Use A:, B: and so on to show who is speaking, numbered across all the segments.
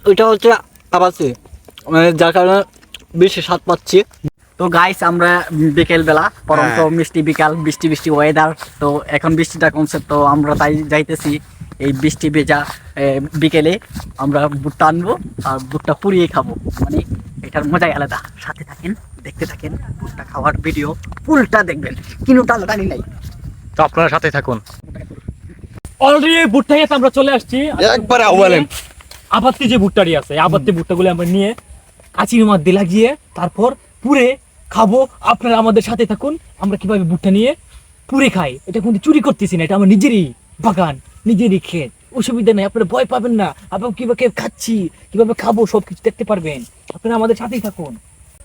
A: ওইটা হচ্ছে আবাসে, মানে যার কারণে বেশি স্বাদ পাচ্ছি। তো গাইস আমরা বিকেল বেলা পরন্ত মিষ্টি বিকাল, বৃষ্টি বৃষ্টি ওয়েদার। তো এখন বৃষ্টিটা কমছে, তো আমরা তাই যাইতেছি এই বৃষ্টি ভেজা বিকেলে আমরা ভুট্টা আনবো আর ভুট্টা পুড়িয়ে খাবো। মানে এটার মজাই আলাদা। সাথে থাকেন, দেখতে থাকেন ভুট্টা খাওয়ার ভিডিও, ফুলটা দেখবেন, কিন্তু টানাটানি নাই।
B: তো আপনারা সাথে থাকুন। অলরেডি ভুট্টা খেতে আমরা চলে আসছি
C: একবারে আওয়ালেন।
B: আবাত্তি যে ভুট্টাটি আছে, আবাত্তি ভুট্টাগুলো আমরা নিয়ে কাঁচির মধ্যে লাগিয়ে তারপর পুড়ে খাবো। আপনারা আমাদের সাথে থাকুন, আমরা কিভাবে ভুট্টা নিয়ে পুড়ে খাই। এটা কিন্তু চুরি করতেছি না, এটা আমার নিজেরই বাগান, নিজেরই ক্ষেত, অসুবিধা নেই। আপনারা ভয় পাবেন না, আপনারা কিভাবে খাচ্ছি, কিভাবে খাবো সবকিছু দেখতে পারবেন। আপনারা আমাদের সাথেই থাকুন।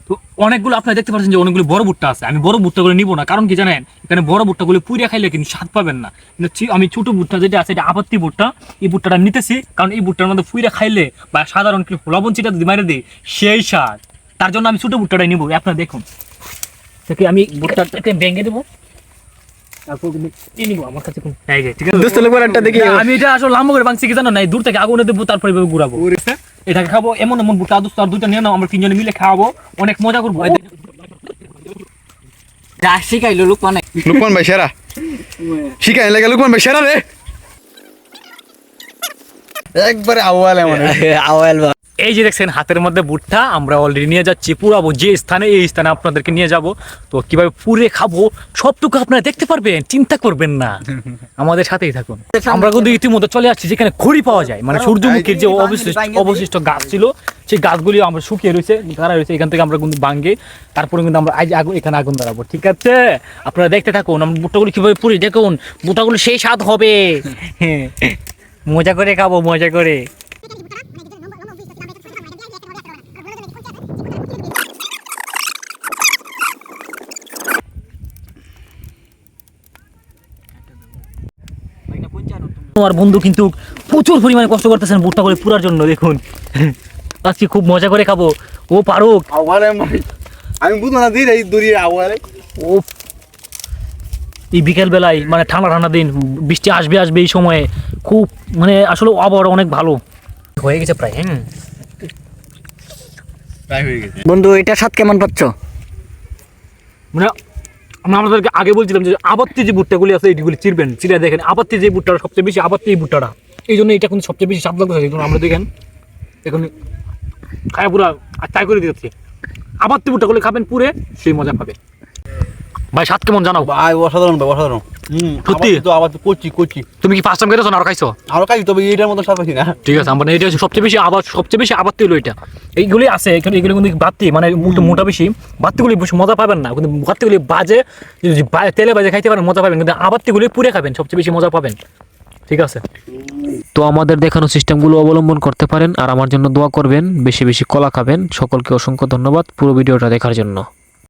B: তো অনেকগুলো আপনারা দেখতে পাচ্ছেন যে অনেকগুলো বড় ভুট্টা আছে। আমি বড় ভুট্টাগুলো নিব না, কারণ কি জানেন, এখানে বড় ভুট্টাগুলো পুড়িয়ে খাইলে কিন্তু স্বাদ পাবেন না। কিন্তু আমি ছোট ভুট্টা যেটা আছে, এটা আবাত্তি ভুট্টা, এই ভুট্টাটা নিতেছি কারণ এই ভুট্টার মধ্যে পুড়িয়ে খাইলে বা সাধারণ কি লবণ চিটা যদি মারে দিই সেই স্বাদ, তার জন্য আমি ছোট ভুট্টাটাই নিব। আপনারা দেখুন, থেকে আমি ভুট্টাটাকে ভেঙে দেবো, তারপর নিব আমার কাছে। ঠিক আছে, আমি এটা আসলে লম্বা করে ভাঙছি কি জানো না, দূর থেকে আগুনে দেবো, তারপরে ঘুরাবো। এটাকে খাবো, এমন এমন ভুট্টা আদর্শ আর দুইটা নিয়ে নাও, আমরা তিনজনে মিলে খাওয়াবো, অনেক মজা করবো।
A: শিখাইলো লোকমান
C: ভাই সেরা, শিখাই লাগে লুকমান ভাই সেরা রে, একবারে আওয়ালে মানে
A: আওয়াল।
B: এই যে দেখছেন হাতের মধ্যে ভুট্টা আমরা অলরেডি নিয়ে যাচ্ছি পুরাবো যে স্থানে, এই স্থানে আপনাদেরকে নিয়ে যাব। তো কিভাবে পুড়ে খাবো সবটুকু আপনারা দেখতে পারবেন, চিন্তা করবেন না, আমাদের সাথেই থাকুন। আমরা কিন্তু ইতিমধ্যে চলে আসছি যেখানে খড়ি পাওয়া যায়, মানে সূর্যমুখীর যে অবশিষ্ট গাছ ছিল সেই গাছগুলি আমরা শুকিয়ে রয়েছে, গাড়া রয়েছে, এখান থেকে আমরা কিন্তু ভাঙে তারপরে কিন্তু আমরা এখানে আগুন ধরাবো। ঠিক আছে, আপনারা দেখতে থাকুন আমরা ভুট্টাগুলি কিভাবে পুড়ি। দেখুন ভুট্টাগুলো সেই স্বাদ হবে, মজা করে খাবো, মজা করে। আমার বন্ধু কিন্তু প্রচুর পরিমাণে কষ্ট করতেছেন ভুট্টা করে পুরার জন্য। দেখুন আজকে খুব মজা করে খাবো। ও পারুক,
C: আমি বুঝবো না দিই এই দড়িয়ে আওয়ালে।
B: ও এই বিকেল বেলায় মানে ঠান্ডা ঠান্ডা দিন, বৃষ্টি আসবে এই সময়ে, খুব মানে আসলে আবহাওয়া অনেক ভালো হয়ে গেছে প্রায়।
C: প্রায় হয়ে গেছে।
A: বন্ধু এটা স্বাদ কেমন পাচ্ছ?
B: মানে আমরা আপনাদেরকে আগে বলছিলাম যে আবাত্তি যে ভুট্টাগুলি আছে এইগুলি চিরবেন, চিরে দেখেন আবাত্তি যে ভুট্টাটা সবচেয়ে বেশি, আবাত্তি এই ভুট্টাটা, এই জন্য এটা কিন্তু সবচেয়ে বেশি স্বাদ লাগতেছে। দেখুন আমরা দেখেন এখন খায় পুরা তাই করে দিচ্ছি। আবাত্তি ভুট্টাগুলি খাবেন পুরে, সেই মজা পাবে। ভাই স্বাদ কেমন জানাও?
C: ভাই অসাধারণ, ভাই অসাধারণ।
B: সত্যি
C: তো আবার কচি
B: তুমি কি ফার্স্ট টাইম খেয়েছো না আর খাইছো?
C: আরো খাই, তবে এইটার মতো স্বাদ পাচ্ছি না।
B: ঠিক আছে, আমরা এটা হচ্ছে সবচেয়ে বেশি আবাত্তি হলো এটা। এইগুলি আছে এখানে, এগুলো কিন্তু বাত্তি মানে মোটা বেশি, বাত্তিগুলি বেশি মজা পাবেন না, কিন্তু বাত্তিগুলি বাজে যদি তেলে বাজে খাইতে পারেন মজা পাবেন, কিন্তু আবাত্তিগুলি পুড়ে খাবেন সবচেয়ে বেশি মজা পাবেন। ঠিক আছে,
D: তো আমাদের দেখানো সিস্টেমগুলো অবলম্বন করতে পারেন আর আমার জন্য দোয়া করবেন, বেশি বেশি কলা খাবেন। সকলকে অসংখ্য ধন্যবাদ পুরো ভিডিওটা দেখার জন্য।